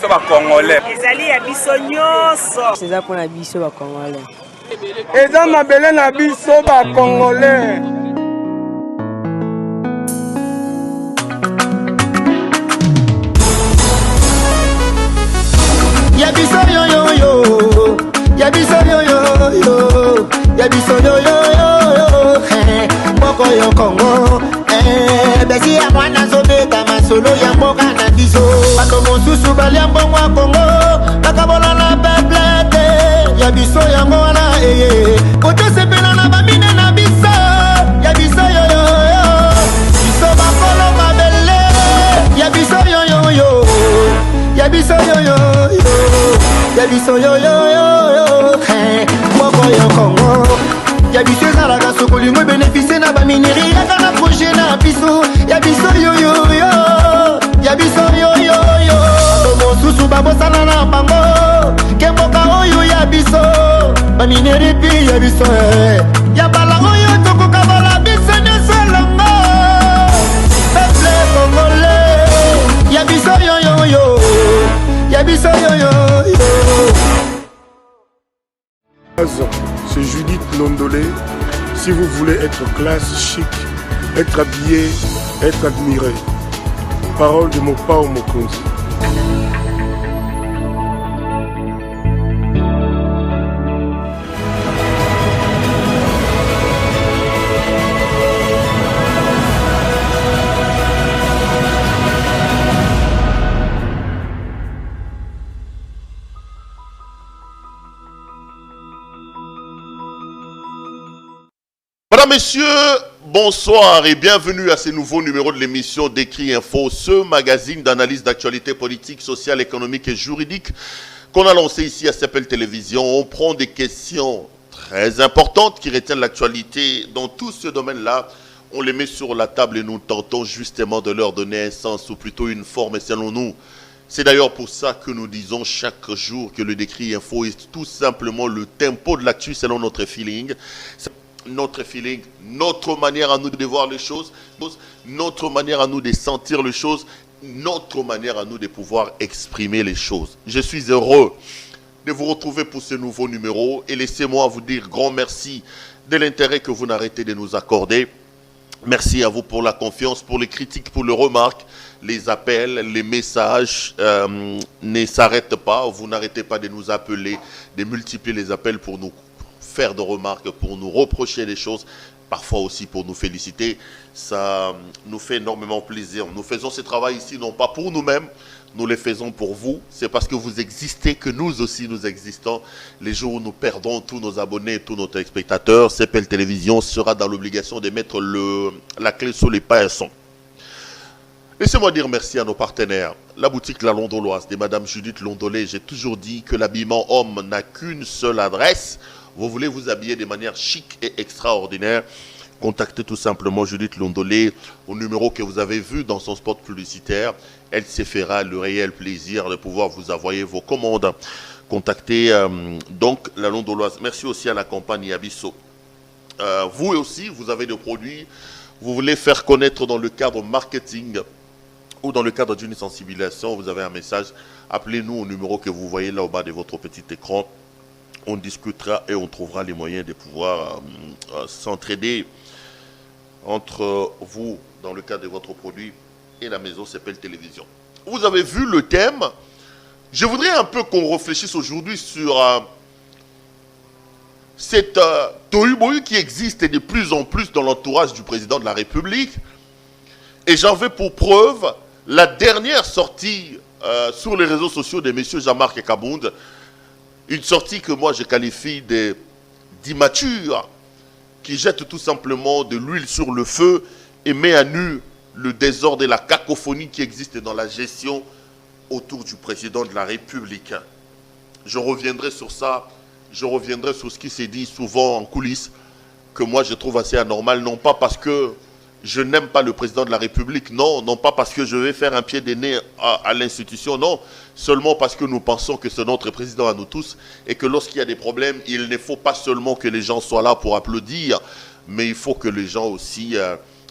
ba Congolais. Ezali ya biso nyonso. C'est ça pour la biso ba Congolais. Eza mabele na biso ba Congolais. Ya biso yo yo yo. Ya biso yo yo yo. Ya biso yo yo yo. Moko yo Congo. Besi ya mwana zobeta masolo ya mboka na biso. Bato mosusu balia mbongo ya Congo. Bakabola na peplete. Ya biso yango wana kote sepela na bamine na biso. Ya biso yo yo yo. Biso bakolo mabele. Ya biso yo yo yo. Ya biso yo yo yo. Ya biso yo yo yo. Moko yo Congo. Ya biso ezalaka sokolingo bénéficie na bamineri yaka na projet na biso. Ya biso yo yo yo. Ya biso yo yo yo. Mosusu babosana na bango. Kemboka oyo ya biso. Bamineri pi ya biso. Ya bala oyo tokoka bala biso nyosolongo. Peuple congolais. Ya biso yo yo yo. Ya biso yo yo yo. C'est Judith Londolé. Si vous voulez être classe, chic, être habillé, être admiré. Parole de Mopao Mokonzi. Mesdames, Messieurs, bonsoir et bienvenue à ce nouveau numéro de l'émission Décrit Info, ce magazine d'analyse d'actualité politique, sociale, économique et juridique qu'on a lancé ici à CPL Télévision. On prend des questions très importantes qui retiennent l'actualité dans tout ce domaine-là. On les met sur la table et nous tentons justement de leur donner un sens ou plutôt une forme selon nous. C'est d'ailleurs pour ça que nous disons chaque jour que le Décrit Info est tout simplement le tempo de l'actu selon notre feeling. Notre feeling, notre manière à nous de voir les choses, notre manière à nous de sentir les choses, notre manière à nous de pouvoir exprimer les choses. Je suis heureux de vous retrouver pour ce nouveau numéro et laissez-moi vous dire grand merci de l'intérêt que vous n'arrêtez de nous accorder. Merci à vous pour la confiance, pour les critiques, pour les remarques, les appels, les messages ne s'arrêtent pas. Vous n'arrêtez pas de nous appeler, de multiplier les appels pour nous faire de remarques, pour nous reprocher des choses, parfois aussi pour nous féliciter. Ça nous fait énormément plaisir. Nous faisons ce travail ici, non pas pour nous-mêmes, nous le faisons pour vous. C'est parce que vous existez que nous aussi nous existons. Les jours où nous perdons tous nos abonnés, tous nos téléspectateurs, CPL Télévision sera dans l'obligation de mettre la clé sur les paillasson. Laissez-moi dire merci à nos partenaires. La boutique La Londoloise de Madame Judith Londolé. J'ai toujours dit que l'habillement homme n'a qu'une seule adresse. Vous voulez vous habiller de manière chic et extraordinaire, contactez tout simplement Judith Londolé au numéro que vous avez vu dans son spot publicitaire. Elle se fera le réel plaisir de pouvoir vous envoyer vos commandes. Contactez donc La Londoloise. Merci aussi à la compagnie Abisso. Vous aussi, vous avez des produits, vous voulez faire connaître dans le cadre marketing ou dans le cadre d'une sensibilisation, vous avez un message, appelez-nous au numéro que vous voyez là au bas de votre petit écran. On discutera et on trouvera les moyens de pouvoir s'entraider entre vous dans le cadre de votre produit et la maison CPL Télévision. Vous avez vu le thème. Je voudrais un peu qu'on réfléchisse aujourd'hui sur cette tohu-bohu qui existe de plus en plus dans l'entourage du président de la République. Et j'en veux pour preuve la dernière sortie sur les réseaux sociaux de M. Jean-Marc Kabound. Une sortie que moi je qualifie d'immature, qui jette tout simplement de l'huile sur le feu et met à nu le désordre et la cacophonie qui existe dans la gestion autour du président de la République. Je reviendrai sur ça, je reviendrai sur ce qui s'est dit souvent en coulisses, que moi je trouve assez anormal, non pas parce que je n'aime pas le président de la République, non, non pas parce que je vais faire un pied de nez à l'institution, non, seulement parce que nous pensons que c'est notre président à nous tous et que lorsqu'il y a des problèmes, il ne faut pas seulement que les gens soient là pour applaudir, mais il faut que les gens aussi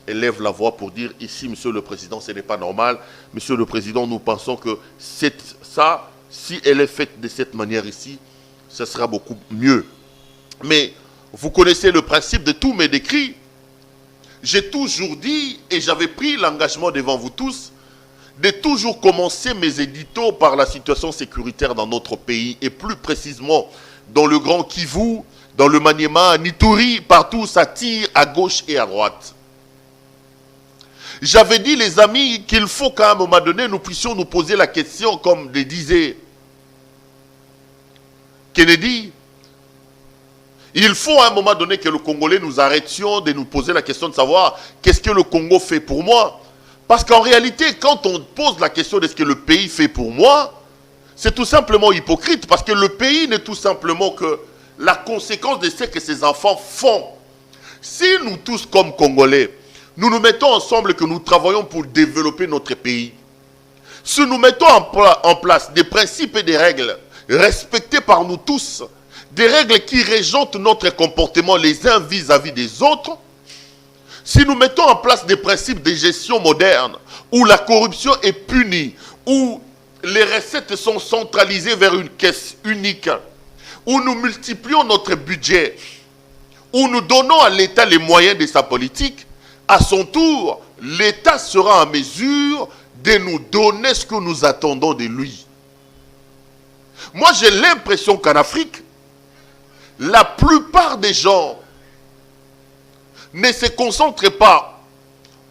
élève la voix pour dire ici, Monsieur le Président, ce n'est pas normal. Monsieur le Président, nous pensons que ça, si elle est faite de cette manière ici, ce sera beaucoup mieux. Mais vous connaissez le principe de tous mes décrits. J'ai toujours dit, et j'avais pris l'engagement devant vous tous, de toujours commencer mes éditos par la situation sécuritaire dans notre pays, et plus précisément dans le Grand Kivu, dans le Maniema, à Ituri, partout ça tire à gauche et à droite. J'avais dit, les amis, qu'il faut qu'à un moment donné, nous puissions nous poser la question, comme le disait Kennedy, il faut à un moment donné que le Congolais nous arrêtions de nous poser la question de savoir qu'est-ce que le Congo fait pour moi. Parce qu'en réalité, quand on pose la question de ce que le pays fait pour moi, c'est tout simplement hypocrite. Parce que le pays n'est tout simplement que la conséquence de ce que ses enfants font. Si nous tous, comme Congolais, nous nous mettons ensemble, que nous travaillons pour développer notre pays, si nous mettons en place des principes et des règles respectés par nous tous, des règles qui régentent notre comportement les uns vis-à-vis des autres, si nous mettons en place des principes de gestion moderne, où la corruption est punie, où les recettes sont centralisées vers une caisse unique, où nous multiplions notre budget, où nous donnons à l'État les moyens de sa politique, à son tour, l'État sera en mesure de nous donner ce que nous attendons de lui. Moi, j'ai l'impression qu'en Afrique, la plupart des gens ne se concentrent pas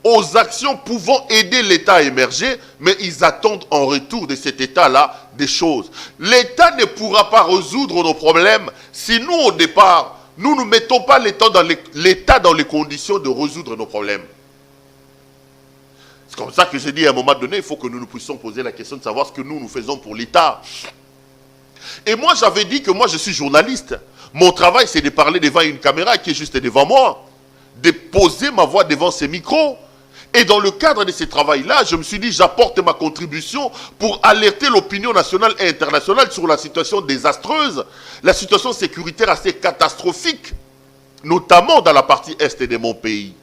aux actions pouvant aider l'État à émerger, mais ils attendent en retour de cet État-là des choses. L'État ne pourra pas résoudre nos problèmes si nous, au départ, nous ne mettons pas l'État dans les conditions de résoudre nos problèmes. C'est comme ça que j'ai dit à un moment donné, il faut que nous nous puissions poser la question de savoir ce que nous faisons pour l'État. Et moi, j'avais dit que moi, je suis journaliste. Mon travail, c'est de parler devant une caméra qui est juste devant moi, de poser ma voix devant ces micros. Et dans le cadre de ce travail-là, je me suis dit, j'apporte ma contribution pour alerter l'opinion nationale et internationale sur la situation désastreuse, la situation sécuritaire assez catastrophique, notamment dans la partie est de mon pays.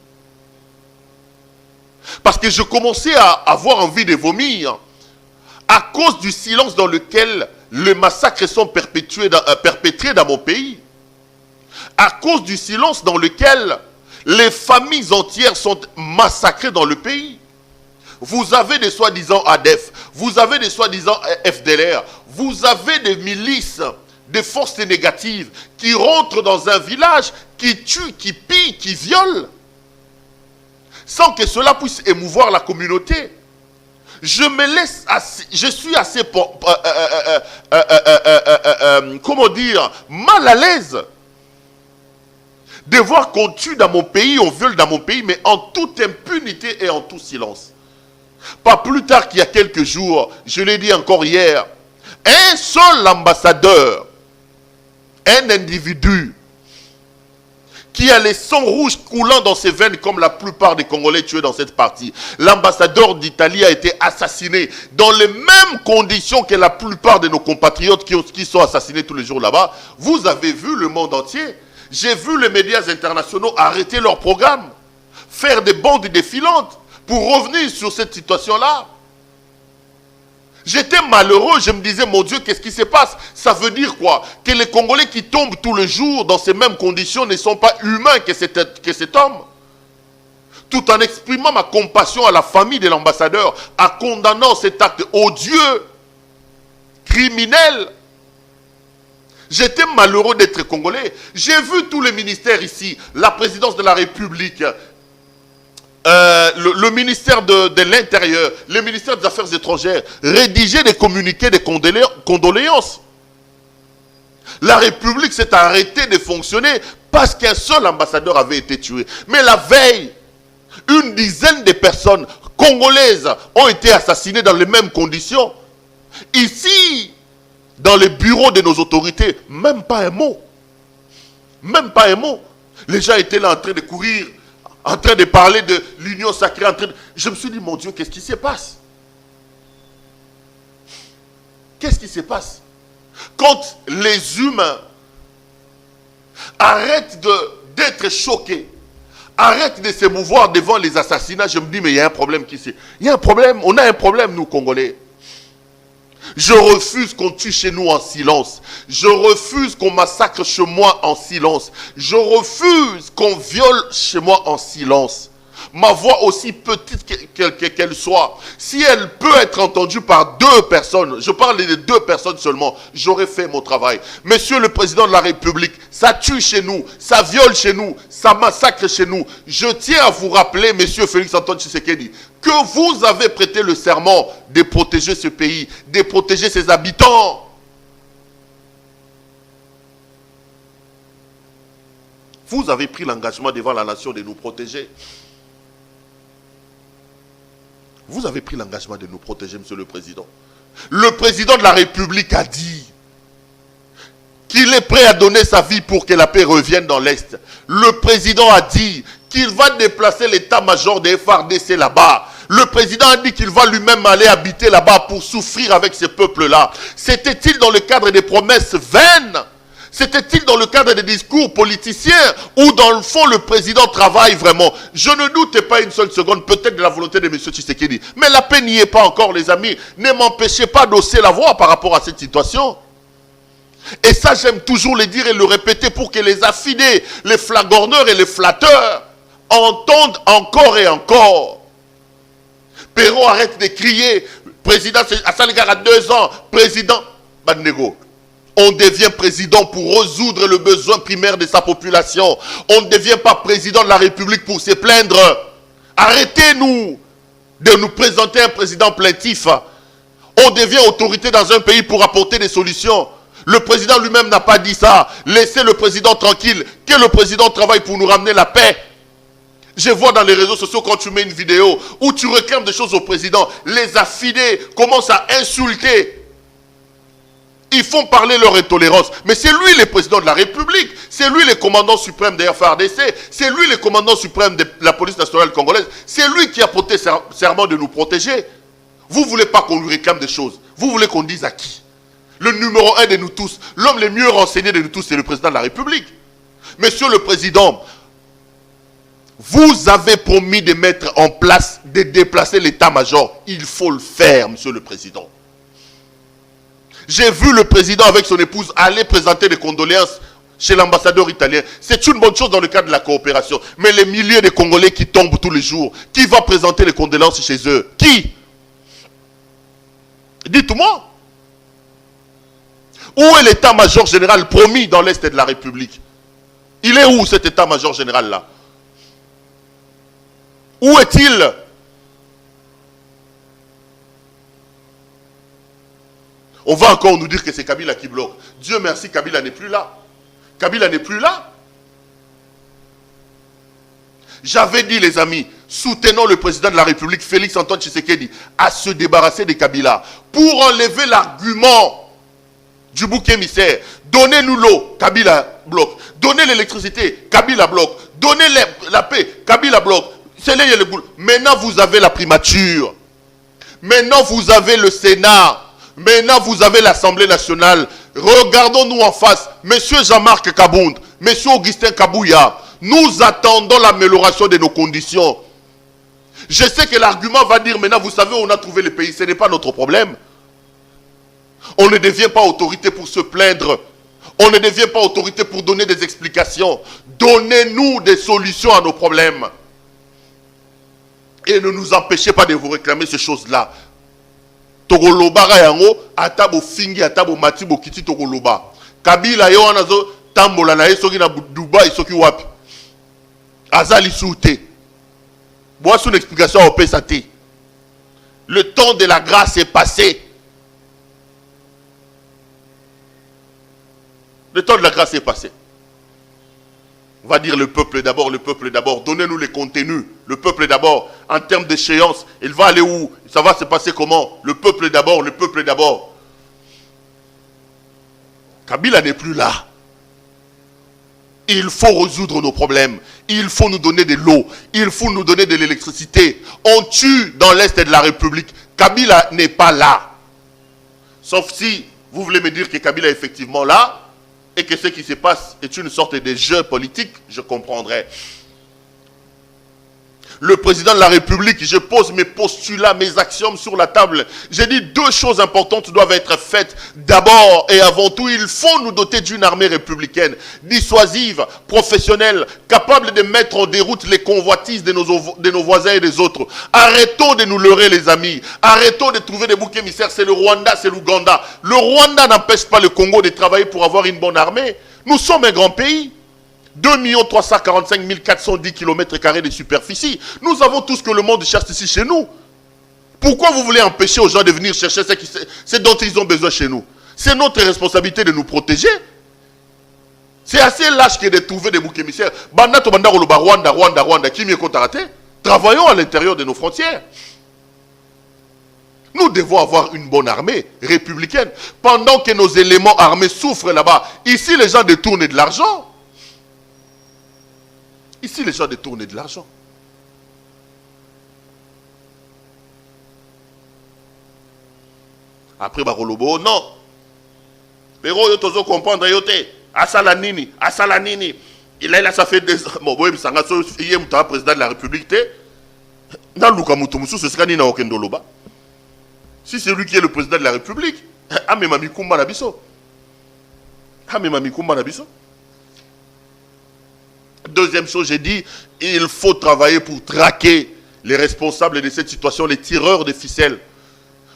Parce que je commençais à avoir envie de vomir à cause du silence dans lequel les massacres sont perpétrés dans mon pays. À cause du silence dans lequel les familles entières sont massacrées dans le pays. Vous avez des soi-disant ADF, vous avez des soi-disant FDLR, vous avez des milices, des forces négatives qui rentrent dans un village, qui tuent, qui pillent, qui violent, sans que cela puisse émouvoir la communauté. Je suis assez, comment dire, mal à l'aise de voir qu'on tue dans mon pays, on viole dans mon pays, mais en toute impunité et en tout silence. Pas plus tard qu'il y a quelques jours, je l'ai dit encore hier, un seul ambassadeur, un individu qui a les sangs rouges coulant dans ses veines comme la plupart des Congolais tués dans cette partie. L'ambassadeur d'Italie a été assassiné dans les mêmes conditions que la plupart de nos compatriotes qui sont assassinés tous les jours là-bas. Vous avez vu le monde entier. J'ai vu les médias internationaux arrêter leur programme, faire des bandes défilantes pour revenir sur cette situation-là. J'étais malheureux, je me disais, mon Dieu, qu'est-ce qui se passe? Ça veut dire quoi? Que les Congolais qui tombent tous les jours dans ces mêmes conditions ne sont pas humains que cet homme. Tout en exprimant ma compassion à la famille de l'ambassadeur, en condamnant cet acte odieux, criminel. J'étais malheureux d'être Congolais. J'ai vu tous les ministères ici, la présidence de la République, le ministère de l'Intérieur, le ministère des Affaires étrangères, rédiger des communiqués de condoléances. La République s'est arrêtée de fonctionner parce qu'un seul ambassadeur avait été tué. Mais la veille, une dizaine de personnes congolaises ont été assassinées dans les mêmes conditions. Ici, dans les bureaux de nos autorités, même pas un mot. Même pas un mot. Les gens étaient là en train de courir, en train de parler de l'union sacrée. Je me suis dit, mon Dieu, qu'est-ce qui se passe? Qu'est-ce qui se passe? Quand les humains arrêtent d'être choqués, arrête de s'émouvoir devant les assassinats. Je me dis, mais il y a un problème qui c'est. Il y a un problème, on a un problème, nous, Congolais. Je refuse qu'on tue chez nous en silence. Je refuse qu'on massacre chez moi en silence. Je refuse qu'on viole chez moi en silence. Ma voix, aussi petite qu'elle soit, si elle peut être entendue par 2 personnes, je parle de 2 personnes seulement, j'aurais fait mon travail. Monsieur le Président de la République, ça tue chez nous, ça viole chez nous, ça massacre chez nous. Je tiens à vous rappeler, Monsieur Félix-Antoine Tshisekedi, que vous avez prêté le serment de protéger ce pays, de protéger ses habitants. Vous avez pris l'engagement devant la nation de nous protéger. Vous avez pris l'engagement de nous protéger, Monsieur le Président. Le Président de la République a dit qu'il est prêt à donner sa vie pour que la paix revienne dans l'Est. Le Président a dit qu'il va déplacer l'état-major des FARDC là-bas. Le Président a dit qu'il va lui-même aller habiter là-bas pour souffrir avec ces peuples-là. C'était-il dans le cadre des promesses vaines ? C'était-il dans le cadre des discours politiciens ou dans le fond le président travaille vraiment? Je ne doute pas une seule seconde peut-être de la volonté de M. Tshisekedi. Mais la paix n'y est pas encore, les amis. Ne m'empêchez pas d'hausser la voix par rapport à cette situation. Et ça, j'aime toujours le dire et le répéter pour que les affinés, les flagorneurs et les flatteurs entendent encore et encore. Perrault arrête de crier. Président Assane Ouattara a 2 ans. Président Badnego. On devient président pour résoudre le besoin primaire de sa population. On ne devient pas président de la République pour se plaindre. Arrêtez-nous de nous présenter un président plaintif. On devient autorité dans un pays pour apporter des solutions. Le président lui-même n'a pas dit ça. Laissez le président tranquille. Que le président travaille pour nous ramener la paix. Je vois dans les réseaux sociaux quand tu mets une vidéo où tu réclames des choses au président, les affidés commencent à insulter. Ils font parler leur intolérance. Mais c'est lui le président de la République. C'est lui le commandant suprême des FARDC. C'est lui le commandant suprême de la police nationale congolaise. C'est lui qui a prêté serment de nous protéger. Vous ne voulez pas qu'on lui réclame des choses. Vous voulez qu'on dise à qui? Le numéro 1 de nous tous, l'homme le mieux renseigné de nous tous, c'est le président de la République. Monsieur le Président, vous avez promis de mettre en place, de déplacer l'état-major. Il faut le faire, Monsieur le Président. J'ai vu le président avec son épouse aller présenter des condoléances chez l'ambassadeur italien. C'est une bonne chose dans le cadre de la coopération. Mais les milliers de Congolais qui tombent tous les jours, qui va présenter les condoléances chez eux? Qui? Dites-moi. Où est l'état-major général promis dans l'Est de la République? Il est où cet état-major général-là? Où est-il? On va encore nous dire que c'est Kabila qui bloque. Dieu merci, Kabila n'est plus là. Kabila n'est plus là. J'avais dit, les amis, soutenons le président de la République, Félix-Antoine Tshisekedi, à se débarrasser de Kabila pour enlever l'argument du bouc émissaire. Donnez-nous l'eau, Kabila bloque. Donnez l'électricité, Kabila bloque. Donnez la paix, Kabila bloque. C'est là, il y a le boulot. Maintenant, vous avez la primature. Maintenant, vous avez le Sénat. Maintenant, vous avez l'Assemblée nationale. Regardons-nous en face. Monsieur Jean-Marc Kabound, Monsieur Augustin Kabouya, nous attendons l'amélioration de nos conditions. Je sais que l'argument va dire, maintenant, vous savez, on a trouvé le pays. Ce n'est pas notre problème. On ne devient pas autorité pour se plaindre. On ne devient pas autorité pour donner des explications. Donnez-nous des solutions à nos problèmes. Et ne nous empêchez pas de vous réclamer ces choses-là. Togoloba yango atabo fingi atabo matibo kiti togoloba. Kabila yo anazo tambola na soki na Dubai soki wapi. Azali soute. Bois une explication au PSAT. Le temps de la grâce est passé. Le temps de la grâce est passé. On va dire le peuple d'abord, le peuple d'abord. Donnez-nous les contenus. Le peuple d'abord. En termes d'échéance, il va aller où? Ça va se passer comment? Le peuple d'abord, le peuple d'abord. Kabila n'est plus là. Il faut résoudre nos problèmes. Il faut nous donner de l'eau. Il faut nous donner de l'électricité. On tue dans l'Est de la République. Kabila n'est pas là. Sauf si vous voulez me dire que Kabila est effectivement là. Et que ce qui se passe est une sorte de jeu politique, je comprendrai. Le président de la République, je pose mes postulats, mes axiomes sur la table. J'ai dit 2 choses importantes doivent être faites. D'abord et avant tout, il faut nous doter d'une armée républicaine, dissuasive, professionnelle, capable de mettre en déroute les convoitises de nos voisins et des autres. Arrêtons de nous leurrer, les amis. Arrêtons de trouver des boucs émissaires. C'est le Rwanda, c'est l'Ouganda. Le Rwanda n'empêche pas le Congo de travailler pour avoir une bonne armée. Nous sommes un grand pays. 2 345 410 km² de superficie. Nous avons tout ce que le monde cherche ici chez nous. Pourquoi vous voulez empêcher aux gens de venir chercher ce dont ils ont besoin chez nous? C'est notre responsabilité de nous protéger. C'est assez lâche que de trouver des boucs émissaires. Rwanda, qui mieux qu'on t'a raté? Travaillons à l'intérieur de nos frontières. Nous devons avoir une bonne armée républicaine. Pendant que nos éléments armés souffrent là-bas, ici les gens détournent de l'argent. Ici, les gens détournent de l'argent. Après, Barolobo, non. Mais tu dois comprendre, Asalanini. Il a ça fait des... Bon, oui, ça il est président de la République. Dans le cas ce sera Nina Okendoloba. Si c'est lui qui est le président de la République, Mami Kumba Nabiso. Deuxième chose, j'ai dit, il faut travailler pour traquer les responsables de cette situation, les tireurs de ficelles.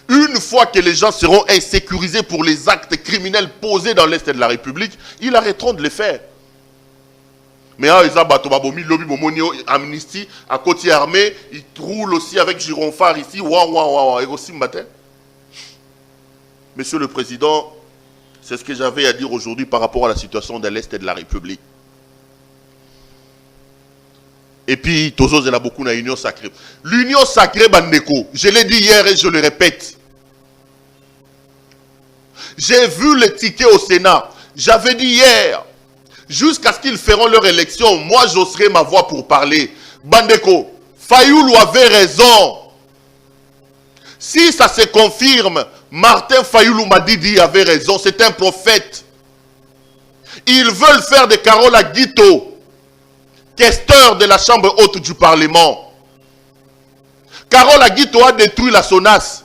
Une fois que les gens seront insécurisés pour les actes criminels posés dans l'Est de la République, ils arrêteront de les faire. Mais ils ont amnistie, à côté armé, ils roulent aussi avec Gironphare ici, Monsieur le Président, c'est ce que j'avais à dire aujourd'hui par rapport à la situation de l'Est de la République. Et puis, Tozo Zela beaucoup na Union Sacrée. L'Union Sacrée, Bandeko, je l'ai dit hier et je le répète. J'ai vu le ticket au Sénat. J'avais dit hier, jusqu'à ce qu'ils feront leur élection, moi j'oserai ma voix pour parler. Bandeko, Fayoulou avait raison. Si ça se confirme, Martin Fayoulou Madidi avait raison, c'est un prophète. Ils veulent faire de Carola Guito questeur de la chambre haute du Parlement. Carola Guito a détruit la SONAS.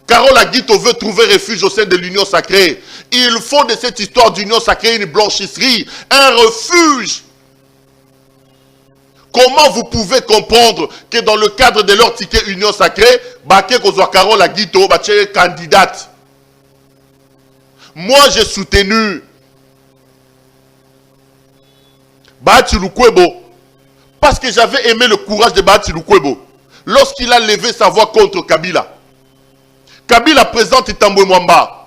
Carola Guito veut trouver refuge au sein de l'Union Sacrée. Ils font de cette histoire d'Union Sacrée une blanchisserie, un refuge. Comment vous pouvez comprendre que dans le cadre de leur ticket Union Sacrée, Carola Guito est candidate? Moi, j'ai soutenu Bahati Lukwebo parce que j'avais aimé le courage de Bahati Lukwebo lorsqu'il a levé sa voix contre Kabila. Kabila présente Tambwe Mwamba.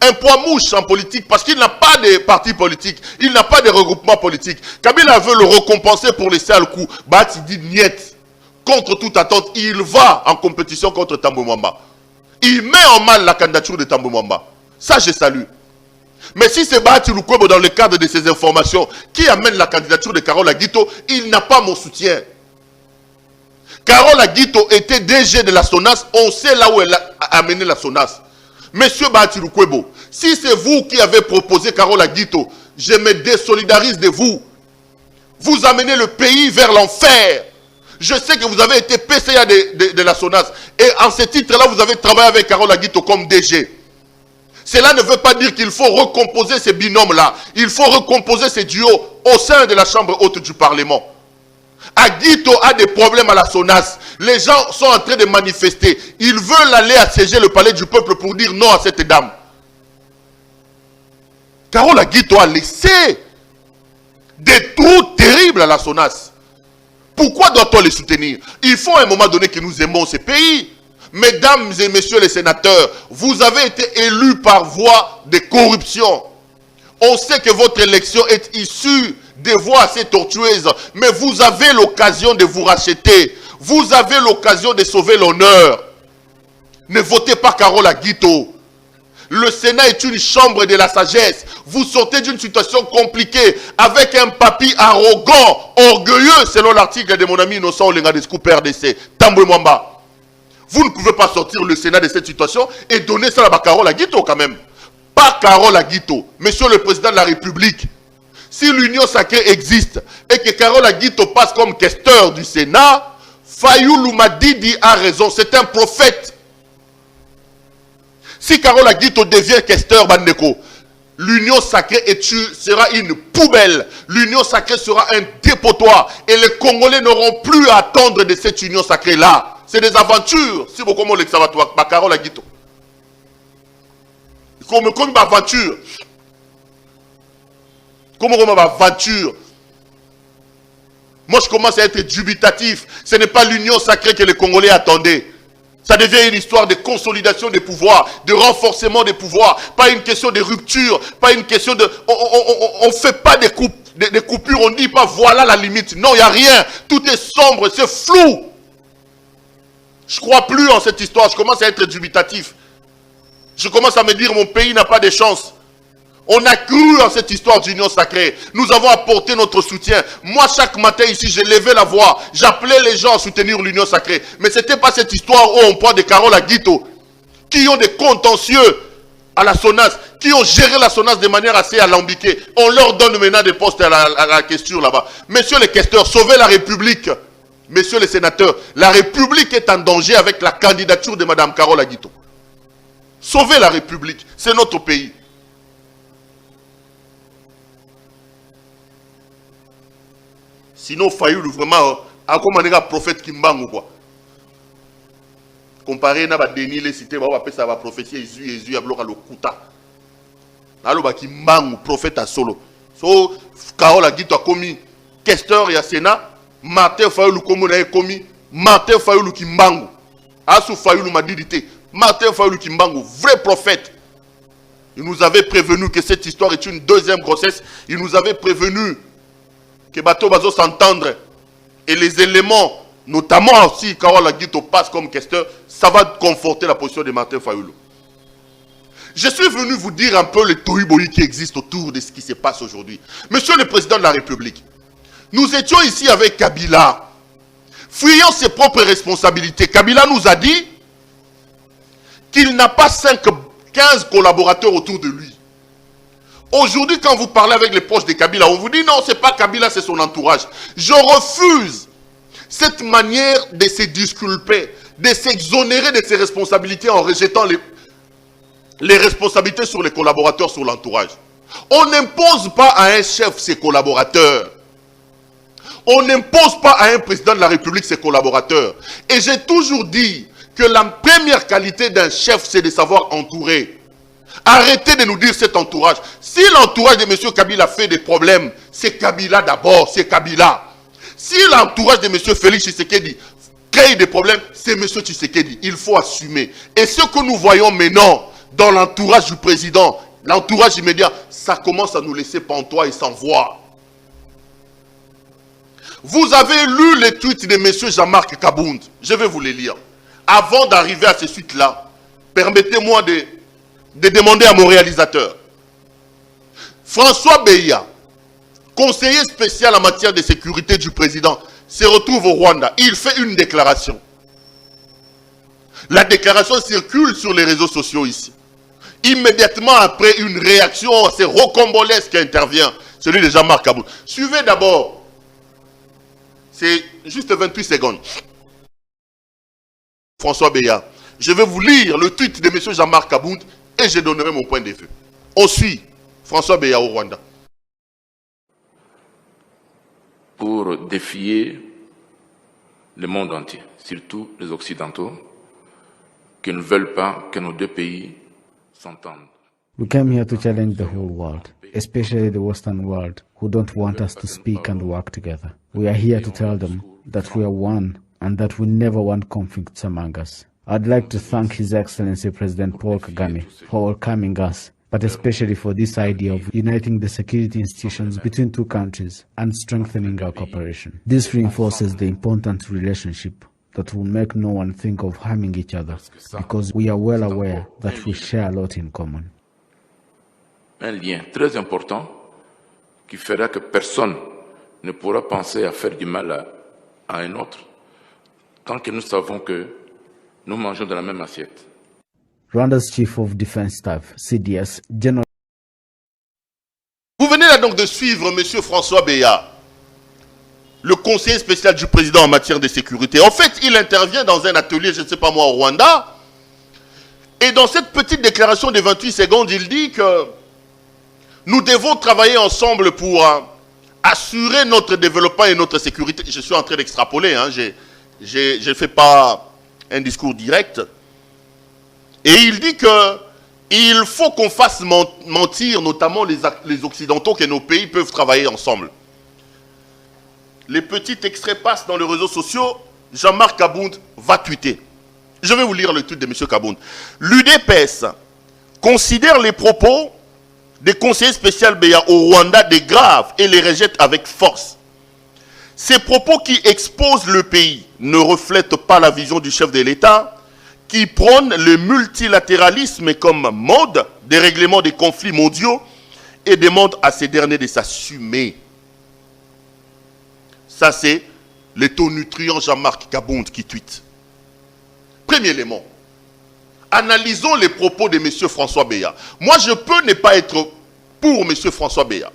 Un poids mouche en politique parce qu'il n'a pas de parti politique, il n'a pas de regroupement politique. Kabila veut le récompenser pour les sales coups. Bahati dit niet. Contre toute attente, il va en compétition contre Tambwe Mwamba. Il met en mal la candidature de Tambwe Mwamba. Ça, je salue. Mais si c'est Bahati Lukwebo dans le cadre de ces informations qui amène la candidature de Carola Guito, il n'a pas mon soutien. Carola Guito était DG de la SONAS, on sait là où elle a amené la SONAS. Monsieur Bahati Lukwebo, si c'est vous qui avez proposé Carola Guito, je me désolidarise de vous. Vous amenez le pays vers l'enfer. Je sais que vous avez été PCA de la SONAS. Et en ce titre-là, vous avez travaillé avec Carola Guito comme DG. Cela ne veut pas dire qu'il faut recomposer ces binômes-là. Il faut recomposer ces duos au sein de la chambre haute du Parlement. Aguito a des problèmes à la SONAS. Les gens sont en train de manifester. Ils veulent aller assiéger le palais du peuple pour dire non à cette dame. Carola Aguito a laissé des trous terribles à la SONAS. Pourquoi doit-on les soutenir? Il faut à un moment donné que nous aimons ce pays. Mesdames et messieurs les sénateurs, vous avez été élus par voie de corruption. On sait que votre élection est issue des voies assez tortueuses, mais vous avez l'occasion de vous racheter. Vous avez l'occasion de sauver l'honneur. Ne votez pas Carola Guito. Le Sénat est une chambre de la sagesse. Vous sortez d'une situation compliquée avec un papy arrogant, orgueilleux, selon l'article de mon ami Innocent Olengadescu, PRDC, Tambwe Mwamba. Vous ne pouvez pas sortir le Sénat de cette situation et donner ça à Carola Guito quand même. Pas Carola Guito. Monsieur le Président de la République, si l'union sacrée existe et que Carole Aguito passe comme questeur du Sénat, Fayoulou Madidi a raison, c'est un prophète. Si Carole Aguito devient questeur, Bandeko, l'union sacrée sera une poubelle. L'union sacrée sera un dépotoir. Et les Congolais n'auront plus à attendre de cette union sacrée-là. C'est des aventures. Si vous connaissez l'exavatoire, Carole Aguito. Comme une aventure. Comme une aventure. Moi, je commence à être dubitatif. Ce n'est pas l'union sacrée que les Congolais attendaient. Ça devient une histoire de consolidation des pouvoirs, de renforcement des pouvoirs, pas une question de rupture, pas une question de... On ne fait pas des coupures, on ne dit pas voilà la limite. Non, il n'y a rien. Tout est sombre, c'est flou. Je ne crois plus en cette histoire, je commence à être dubitatif. Je commence à me dire mon pays n'a pas de chance. On a cru en cette histoire d'union sacrée. Nous avons apporté notre soutien. Moi, chaque matin ici, j'ai levé la voix. J'appelais les gens à soutenir l'union sacrée. Mais ce n'était pas cette histoire où on parle de Carole Aguito, qui ont des contentieux à la SONAS, qui ont géré la SONAS de manière assez alambiquée. On leur donne maintenant des postes à la question là-bas. Messieurs les questeurs, sauvez la République. Messieurs les sénateurs, la République est en danger avec la candidature de Mme Carole Aguito. Sauvez la République, c'est notre pays. Sinon, Fayoulou, vraiment, comme un prophète Kimbangu, quoi. Comparé à Denis, les cités, on va appeler ça la prophétie, Jésus, Abloka le Kuta. Alors, Kimbangu, prophète à solo. So, Carole Aguito a commis, questeur et à Sénat, Martin Fayoulou, comme on a commis, Martin Fayoulou Kimbangu. Assou Fayoulou m'a dit, Martin Fayoulou Kimbangu, vrai prophète. Il nous avait prévenu que cette histoire est une deuxième grossesse. Il nous avait prévenu que Bato Bazo s'entendre et les éléments, notamment aussi Carole Aguito passe comme questeur, ça va conforter la position de Martin Fayoulou. Je suis venu vous dire un peu le tohubohu qui existe autour de ce qui se passe aujourd'hui. Monsieur le Président de la République, nous étions ici avec Kabila, fuyant ses propres responsabilités. Kabila nous a dit qu'il n'a pas 15 collaborateurs autour de lui. Aujourd'hui, quand vous parlez avec les proches de Kabila, on vous dit non, ce n'est pas Kabila, c'est son entourage. Je refuse cette manière de se disculper, de s'exonérer de ses responsabilités en rejetant les responsabilités sur les collaborateurs, sur l'entourage. On n'impose pas à un chef ses collaborateurs. On n'impose pas à un président de la République ses collaborateurs. Et j'ai toujours dit que la première qualité d'un chef, c'est de savoir entourer. Arrêtez de nous dire cet entourage. Si l'entourage de M. Kabila fait des problèmes, c'est Kabila d'abord, c'est Kabila. Si l'entourage de M. Félix Tshisekedi crée des problèmes, c'est M. Tshisekedi. Il faut assumer. Et ce que nous voyons maintenant dans l'entourage du président, l'entourage immédiat, ça commence à nous laisser pantois et sans voix. Vous avez lu les tweets de M. Jean-Marc Kabound. Je vais vous les lire. Avant d'arriver à ces suites-là, permettez-moi de demander à mon réalisateur. François Beya, conseiller spécial en matière de sécurité du président, se retrouve au Rwanda. Il fait une déclaration. La déclaration circule sur les réseaux sociaux ici. Immédiatement après, une réaction assez rocambolesque intervient, celui de Jean-Marc Kabound. Suivez d'abord. C'est juste 28 secondes. François Beya. Je vais vous lire le tweet de M. Jean-Marc Kabound et je donnerai mon point de vue. On suit François Beya au Rwanda. Pour défier le monde entier, surtout les Occidentaux, qui ne veulent pas que nos deux pays s'entendent. We came here to challenge the whole world, especially the Western world, who don't want us to speak and work together. We are here to tell them that we are one and that we never want conflicts among us. I'd like to thank His Excellency President Paul Kagame for welcoming us, but especially for this idea of uniting the security institutions between two countries and strengthening our cooperation. This reinforces the important relationship that will make no one think of harming each other, because we are well aware that we share a lot in common. Un lien très important qui fera que personne ne pourra penser à faire du mal à un autre tant que nous savons que nous mangeons de la même assiette. Rwanda's Chief of Defense Staff, CDS, General. Vous venez donc de suivre M. François Beya, le conseiller spécial du président en matière de sécurité. En fait, il intervient dans un atelier, je ne sais pas moi, au Rwanda. Et dans cette petite déclaration de 28 secondes, il dit que nous devons travailler ensemble pour assurer notre développement et notre sécurité. Je suis en train d'extrapoler, hein, je ne fais pas un discours direct. Et il dit qu'il faut qu'on fasse mentir notamment les Occidentaux, que nos pays peuvent travailler ensemble. Les petits extraits passent dans les réseaux sociaux. Jean-Marc Kabound va tweeter. Je vais vous lire le tweet de M. Kabound. L'UDPS considère les propos des conseillers spéciaux Beya au Rwanda des graves et les rejette avec force. Ces propos qui exposent le pays ne reflètent pas la vision du chef de l'État qui prône le multilatéralisme comme mode de règlement des conflits mondiaux et demande à ces derniers de s'assumer. Ça, c'est le tonitruant Jean-Marc Kabound qui tweet. Premier élément. Analysons les propos de M. François Beya. Moi, je peux ne pas être pour M. François Beya.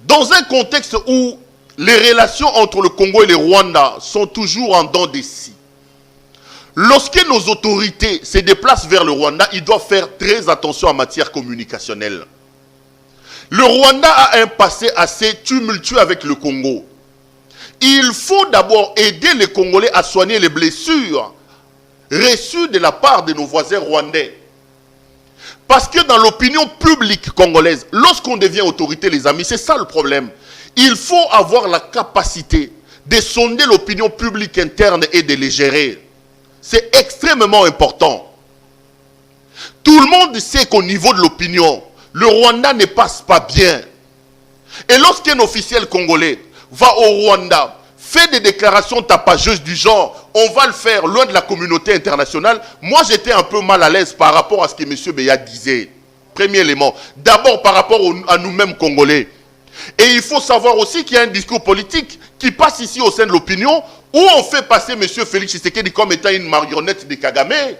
Dans un contexte où les relations entre le Congo et le Rwanda sont toujours en dents de scie, lorsque nos autorités se déplacent vers le Rwanda, ils doivent faire très attention en matière communicationnelle. Le Rwanda a un passé assez tumultueux avec le Congo. Il faut d'abord aider les Congolais à soigner les blessures reçues de la part de nos voisins rwandais. Parce que dans l'opinion publique congolaise, lorsqu'on devient autorité, les amis, c'est ça le problème. Il faut avoir la capacité de sonder l'opinion publique interne et de les gérer. C'est extrêmement important. Tout le monde sait qu'au niveau de l'opinion, le Rwanda ne passe pas bien. Et lorsqu'un officiel congolais va au Rwanda, fait des déclarations tapageuses du genre, on va le faire loin de la communauté internationale, moi j'étais un peu mal à l'aise par rapport à ce que M. Beya disait. Premier élément. D'abord par rapport à nous-mêmes Congolais. Et il faut savoir aussi qu'il y a un discours politique qui passe ici au sein de l'opinion où on fait passer M. Félix Tshisekedi comme étant une marionnette de Kagame.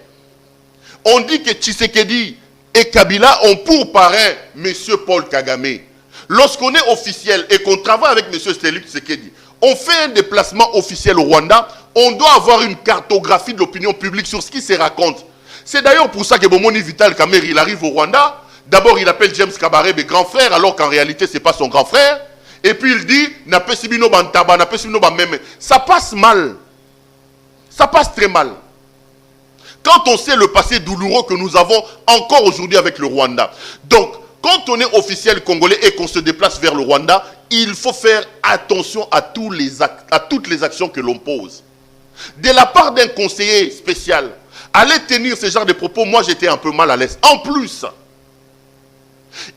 On dit que Tshisekedi et Kabila ont pour parrain M. Paul Kagame. Lorsqu'on est officiel et qu'on travaille avec M. Félix Tshisekedi, on fait un déplacement officiel au Rwanda, on doit avoir une cartographie de l'opinion publique sur ce qui se raconte. C'est d'ailleurs pour ça que Bomoni Vital Kamerhe, il arrive au Rwanda. D'abord, il appelle James Kabarebe grand frère, alors qu'en réalité, ce n'est pas son grand frère. Et puis il dit, ça passe mal. Ça passe très mal. Quand on sait le passé douloureux que nous avons encore aujourd'hui avec le Rwanda. Donc, quand on est officiel congolais et qu'on se déplace vers le Rwanda, il faut faire attention à toutes les actions que l'on pose. De la part d'un conseiller spécial, aller tenir ce genre de propos, moi j'étais un peu mal à l'aise. En plus,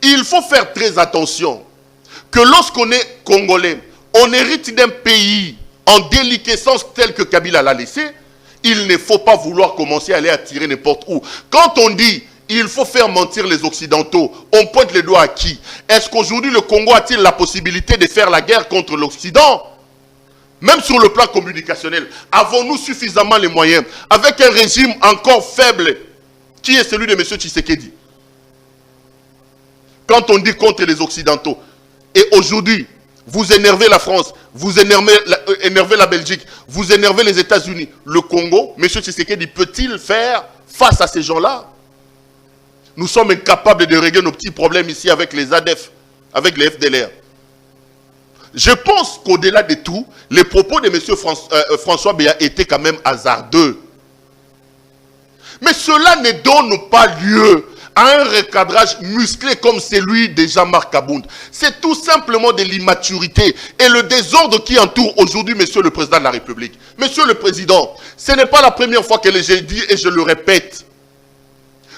il faut faire très attention que lorsqu'on est congolais, on hérite d'un pays en déliquescence tel que Kabila l'a laissé, il ne faut pas vouloir commencer à aller attirer n'importe où. Quand on dit il faut faire mentir les Occidentaux, on pointe les doigts à qui? Est-ce qu'aujourd'hui le Congo a-t-il la possibilité de faire la guerre contre l'Occident? Même sur le plan communicationnel, avons-nous suffisamment les moyens avec un régime encore faible qui est celui de M. Tshisekedi? Quand on dit contre les Occidentaux, et aujourd'hui, vous énervez la France, vous énervez la Belgique, vous énervez les États-Unis, le Congo, M. Tshisekedi peut-il faire face à ces gens-là? Nous sommes incapables de régler nos petits problèmes ici avec les ADF, avec les FDLR. Je pense qu'au-delà de tout, les propos de M. François Beya étaient quand même hasardeux. Mais cela ne donne pas lieu à un recadrage musclé comme celui de Jean-Marc Kabound. C'est tout simplement de l'immaturité et le désordre qui entoure aujourd'hui M. le Président de la République. Monsieur le Président, ce n'est pas la première fois que j'ai dit et je le répète.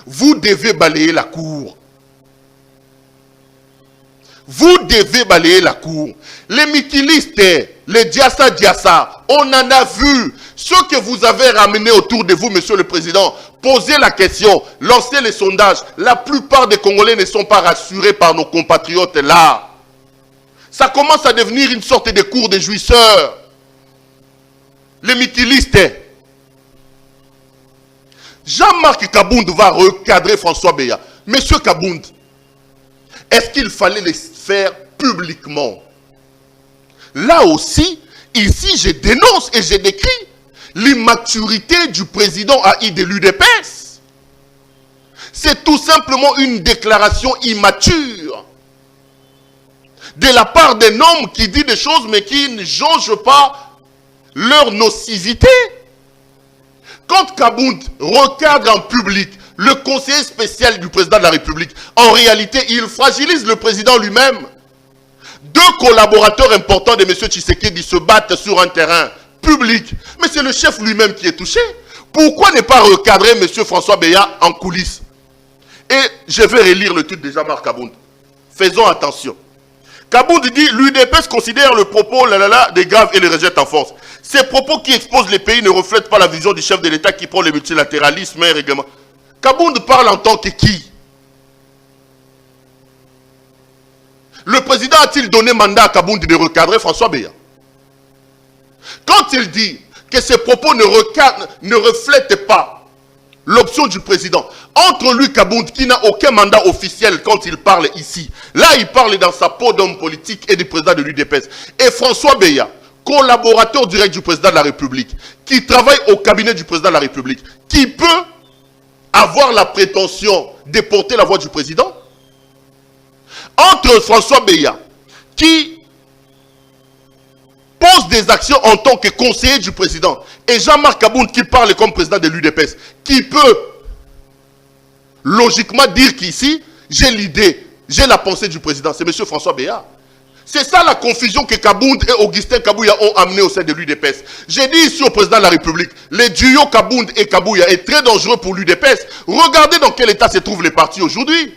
Vous devez balayer la cour. Vous devez balayer la cour. Les mikilistes, les diassa, on en a vu. Ceux que vous avez ramenés autour de vous, Monsieur le Président, posez la question, lancez les sondages. La plupart des Congolais ne sont pas rassurés par nos compatriotes là. Ça commence à devenir une sorte de cour de jouisseurs. Les mikilistes. Jean-Marc Kabound va recadrer François Beya. Monsieur Kabound, Est-ce qu'il fallait les faire publiquement? Là aussi, ici, je dénonce et je décris l'immaturité du président AI de l'UDPS. C'est tout simplement une déclaration immature de la part d'un homme qui dit des choses mais qui ne jauge pas leur nocivité. Quand Kabound recadre en public le conseiller spécial du président de la République, en réalité, il fragilise le président lui-même. Deux collaborateurs importants de M. Tshisekedi se battent sur un terrain public, mais c'est le chef lui-même qui est touché. Pourquoi ne pas recadrer M. François Beya en coulisses? Et je vais relire le titre de Jean-Marc Kabound. Faisons attention. Kabound dit, l'UDPS considère le propos des graves et les rejette en force. Ces propos qui exposent les pays ne reflètent pas la vision du chef de l'État qui prend le multilatéralisme et règlement. Kabound parle en tant que qui? Le président a-t-il donné mandat à Kabound de recadrer François Beya? Quand il dit que ces propos ne reflètent pas l'option du président, entre lui, Kabound, qui n'a aucun mandat officiel quand il parle ici, là il parle dans sa peau d'homme politique et du président de l'UDPS, et François Beya, collaborateur direct du président de la République, qui travaille au cabinet du président de la République, qui peut avoir la prétention de porter la voix du président? Entre François Beya, qui pose des actions en tant que conseiller du président, et Jean-Marc Kabound qui parle comme président de l'UDPS, qui peut logiquement dire qu'ici, j'ai l'idée, j'ai la pensée du président, c'est M. François Beya. C'est ça la confusion que Kabound et Augustin Kabouya ont amené au sein de l'UDPS. J'ai dit ici au président de la République, le duo Kabound et Kabouya est très dangereux pour l'UDPS. Regardez dans quel état se trouvent les partis aujourd'hui.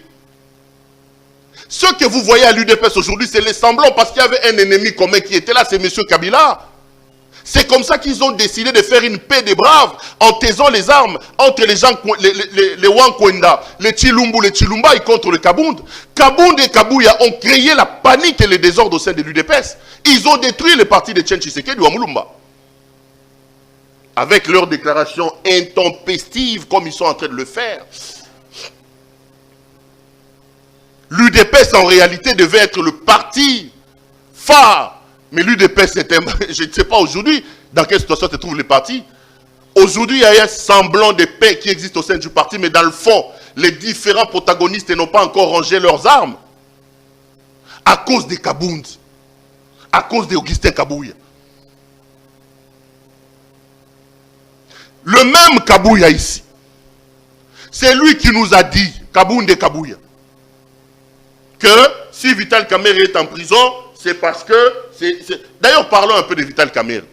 Ce que vous voyez à l'UDPS aujourd'hui, c'est les semblants parce qu'il y avait un ennemi commun qui était là, c'est M. Kabila. C'est comme ça qu'ils ont décidé de faire une paix des braves en taisant les armes entre les gens, les Wankwenda, les Chilumbu, les Chilumba contre le Kabound. Kabound et Kabouya ont créé la panique et le désordre au sein de l'UDPS. Ils ont détruit les partis de Tchen Tshisekedi ou Amulumba. Avec leurs déclarations intempestives comme ils sont en train de le faire. L'UDPS en réalité devait être le parti phare. Mais l'UDPS, je ne sais pas aujourd'hui dans quelle situation se trouvent les partis. Aujourd'hui, il y a un semblant de paix qui existe au sein du parti, mais dans le fond, les différents protagonistes n'ont pas encore rangé leurs armes. À cause des Kabound, à cause d'Augustin Kabouya. Le même Kabouya ici, c'est lui qui nous a dit, Kabound et Kabouya, que si Vital Kamerhe est en prison, c'est parce que... D'ailleurs, parlons un peu de Vital Kamerhe.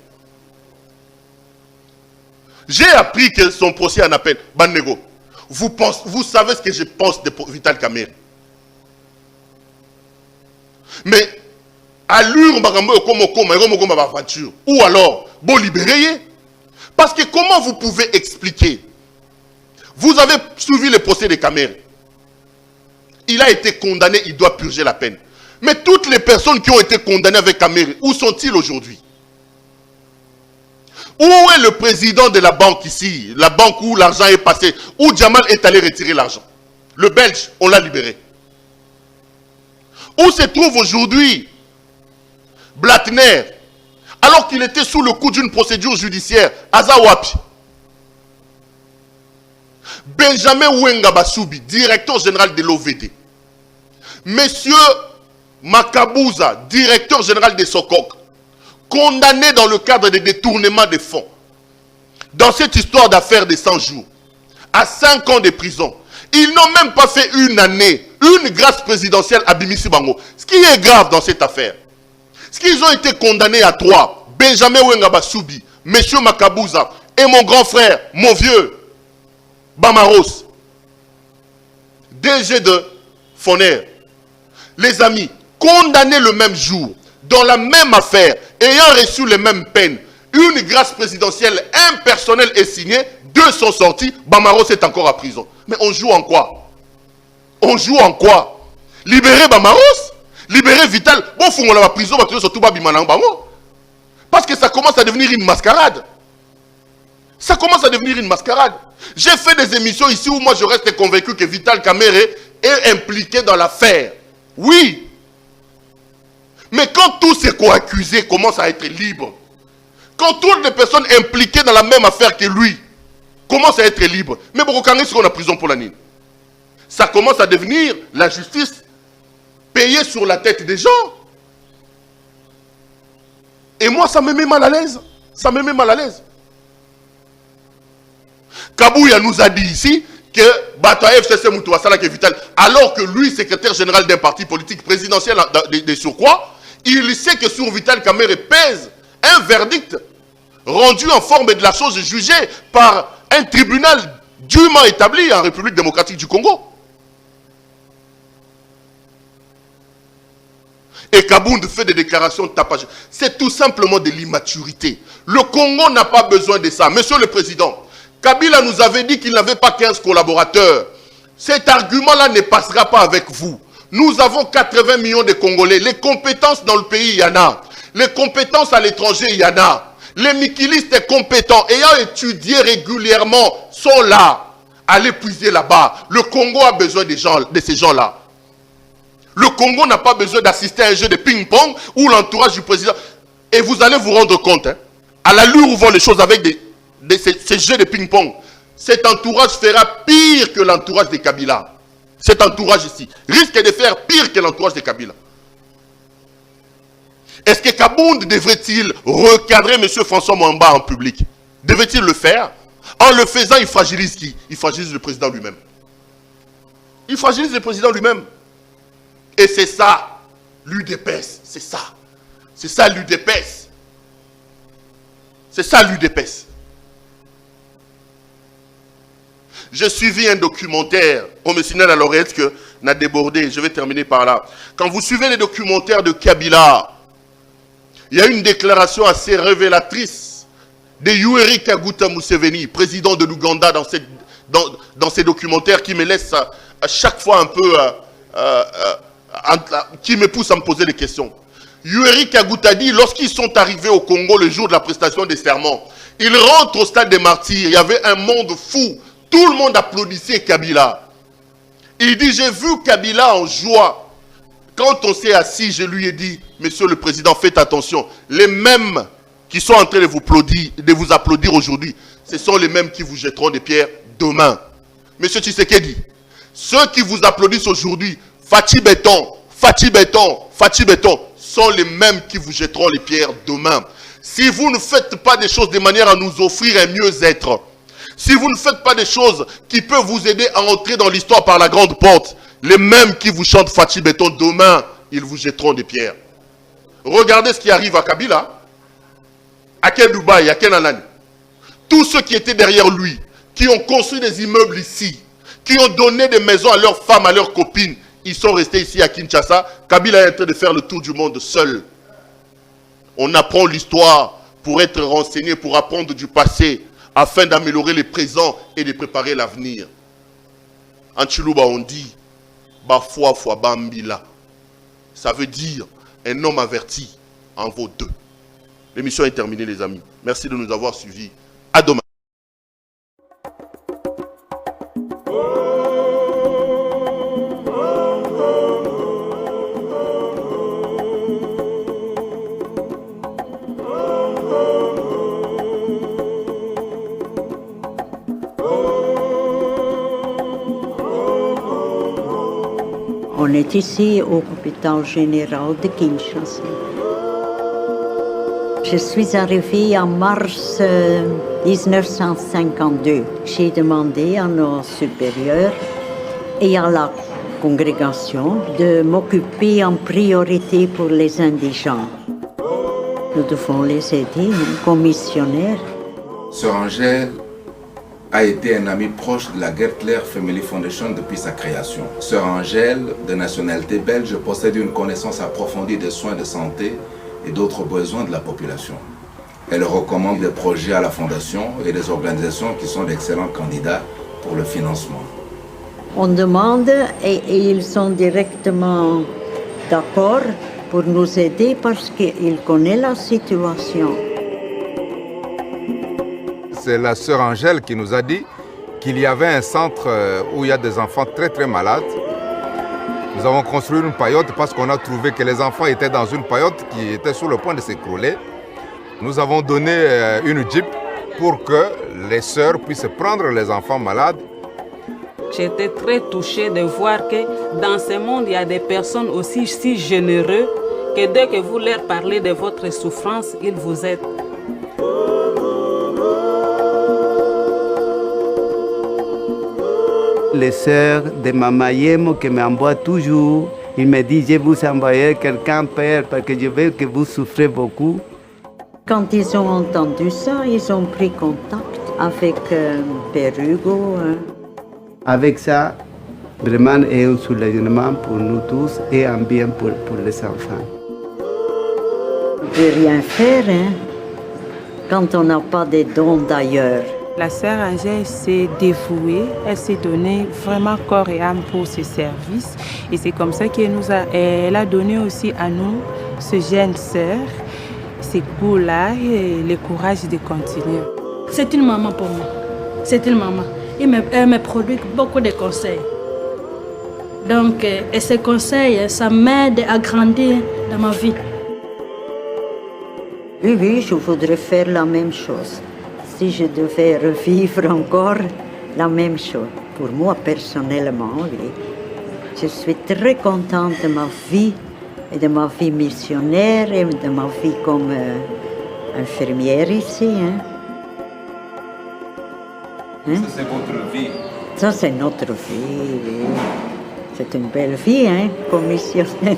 J'ai appris que son procès en appel, Banego, vous savez ce que je pense de Vital Kamerhe. Mais, allure, ou alors, bon libéré. Parce que comment vous pouvez expliquer? Vous avez suivi le procès de Kamerhe. Il a été condamné, il doit purger la peine. Mais toutes les personnes qui ont été condamnées avec Kamerhe, où sont-ils aujourd'hui? Où est le président de la banque ici? La banque où l'argent est passé, où Jamal est allé retirer l'argent? Le Belge, on l'a libéré. Où se trouve aujourd'hui Blattner, alors qu'il était sous le coup d'une procédure judiciaire? Azawapi. Benjamin Wenga Basoubi, directeur général de l'OVD. Monsieur Makabouza, directeur général de Sokok, condamné dans le cadre de détournement de fonds. Dans cette histoire d'affaires de 100 jours, à 5 ans de prison. Ils n'ont même pas fait une année, une grâce présidentielle à Bimissi Bango. Ce qui est grave dans cette affaire, c'est qu'ils ont été condamnés à 3. Benjamin Wenga Basoubi, monsieur Makabouza et mon grand frère, mon vieux, Bamaros, DG de Foner. Les amis, condamnés le même jour, dans la même affaire, ayant reçu les mêmes peines, une grâce présidentielle impersonnelle est signée, 2 sont sortis, Bamaros est encore à prison. Mais on joue en quoi? On joue en quoi? Libérer Bamaros? Libérer Vital? Bon, faut qu'on la prison, surtout parce que ça commence à devenir une mascarade. Ça commence à devenir une mascarade. J'ai fait des émissions ici où moi je reste convaincu que Vital Kamerhe est impliqué dans l'affaire. Oui. Mais quand tous ces co-accusés commencent à être libres, quand toutes les personnes impliquées dans la même affaire que lui commencent à être libres, mais Bokokangé sera en prison pour la nuit. Ça commence à devenir la justice payée sur la tête des gens. Et moi, ça me met mal à l'aise. Ça me met mal à l'aise. Kabouya nous a dit ici que Bata FCC Moutouassala qui est vital, alors que lui, secrétaire général d'un parti politique présidentiel de surcroît, il sait que sur Vital Kamerhe pèse un verdict rendu en forme de la chose jugée par un tribunal dûment établi en République démocratique du Congo. Et Kabound fait des déclarations de tapage. C'est tout simplement de l'immaturité. Le Congo n'a pas besoin de ça. Monsieur le Président, Kabila nous avait dit qu'il n'avait pas 15 collaborateurs. Cet argument-là ne passera pas avec vous. Nous avons 80 millions de Congolais. Les compétences dans le pays, il y en a. Les compétences à l'étranger, il y en a. Les mikilistes compétents, ayant étudié régulièrement, sont là. Allez puiser là-bas. Le Congo a besoin de ces gens-là. Le Congo n'a pas besoin d'assister à un jeu de ping-pong où l'entourage du président... Et vous allez vous rendre compte, hein, à l'allure où vont les choses avec ces jeux de ping-pong, cet entourage fera pire que l'entourage de Kabila. Cet entourage ici risque de faire pire que l'entourage de Kabila. Est-ce que Kabound devrait-il recadrer M. François Mwamba en public? Devrait-il le faire? En le faisant, il fragilise qui? Il fragilise le président lui-même. Il fragilise le président lui-même. Et c'est ça, l'UDPS. C'est ça. C'est ça l'UDPS. C'est ça l'UDPS. J'ai suivi un documentaire, on me signale à l'oreille que n'a débordé, je vais terminer par là. Quand vous suivez les documentaires de Kabila, il y a une déclaration assez révélatrice de Yoweri Kaguta Museveni, président de l'Ouganda, dans ces documentaires qui me laissent à chaque fois un peu... qui me pousse à me poser des questions. Yoweri Kaguta dit, lorsqu'ils sont arrivés au Congo le jour de la prestation des serments, ils rentrent au stade des martyrs, il y avait un monde fou, tout le monde applaudissait Kabila. Il dit, j'ai vu Kabila en joie. Quand on s'est assis, je lui ai dit, Monsieur le Président, faites attention, les mêmes qui sont en train de vous applaudir aujourd'hui, ce sont les mêmes qui vous jetteront des pierres demain. Monsieur Tshisekedi, ceux qui vous applaudissent aujourd'hui, Fati Béton, sont les mêmes qui vous jetteront les pierres demain. Si vous ne faites pas des choses de manière à nous offrir un mieux-être, si vous ne faites pas des choses qui peuvent vous aider à entrer dans l'histoire par la grande porte, les mêmes qui vous chantent Fati Béton, demain, ils vous jetteront des pierres. Regardez ce qui arrive à Kabila, à Ken Dubaï, à Ken Anani. Tous ceux qui étaient derrière lui, qui ont construit des immeubles ici, qui ont donné des maisons à leurs femmes, à leurs copines, ils sont restés ici à Kinshasa. Kabila est en train de faire le tour du monde seul. On apprend l'histoire pour être renseigné, pour apprendre du passé, afin d'améliorer le présent et de préparer l'avenir. En Chiluba, on dit, Bafwa Fwa Bambila. Ça veut dire, un homme averti en vaut deux. L'émission est terminée, les amis. Merci de nous avoir suivis. À demain. On est ici au hôpital général de Kinshasa. Je suis arrivée en mars 1952. J'ai demandé à nos supérieurs et à la congrégation de m'occuper en priorité pour les indigents. Nous devons les aider, comme missionnaires. Sœur Angèle a été un ami proche de la Gertler Family Foundation depuis sa création. Sœur Angèle, de nationalité belge, possède une connaissance approfondie des soins de santé et d'autres besoins de la population. Elle recommande des projets à la Fondation et des organisations qui sont d'excellents candidats pour le financement. On demande et ils sont directement d'accord pour nous aider parce qu'ils connaissent la situation. C'est la sœur Angèle qui nous a dit qu'il y avait un centre où il y a des enfants très très malades. Nous avons construit une paillote parce qu'on a trouvé que les enfants étaient dans une paillote qui était sur le point de s'écrouler. Nous avons donné une jeep pour que les sœurs puissent prendre les enfants malades. J'étais très touchée de voir que dans ce monde, il y a des personnes aussi si généreuses que dès que vous leur parlez de votre souffrance, ils vous aident. Les sœurs de Maman Yemo qui m'envoient toujours, ils me disent « Je vous envoyer quelqu'un, Père, parce que je veux que vous souffrez beaucoup. » Quand ils ont entendu ça, ils ont pris contact avec Père Hugo. Avec ça, vraiment, c'est un soulagement pour nous tous et un bien pour les enfants. On ne peut rien faire quand on n'a pas de dons d'ailleurs. La sœur Angèle s'est dévouée, elle s'est donnée vraiment corps et âme pour ce service. Et c'est comme ça elle a donné aussi à nous, ce jeune sœur, ce goût-là et le courage de continuer. C'est une maman pour moi. C'est une maman. Elle me produit beaucoup de conseils. Donc, et ces conseils, ça m'aide à grandir dans ma vie. Oui, je voudrais faire la même chose. Si je devais revivre encore la même chose, pour moi personnellement, oui. Je suis très contente de ma vie et de ma vie missionnaire et de ma vie comme infirmière ici. Ça, c'est votre vie. Ça, c'est notre vie, oui. C'est une belle vie, comme missionnaire.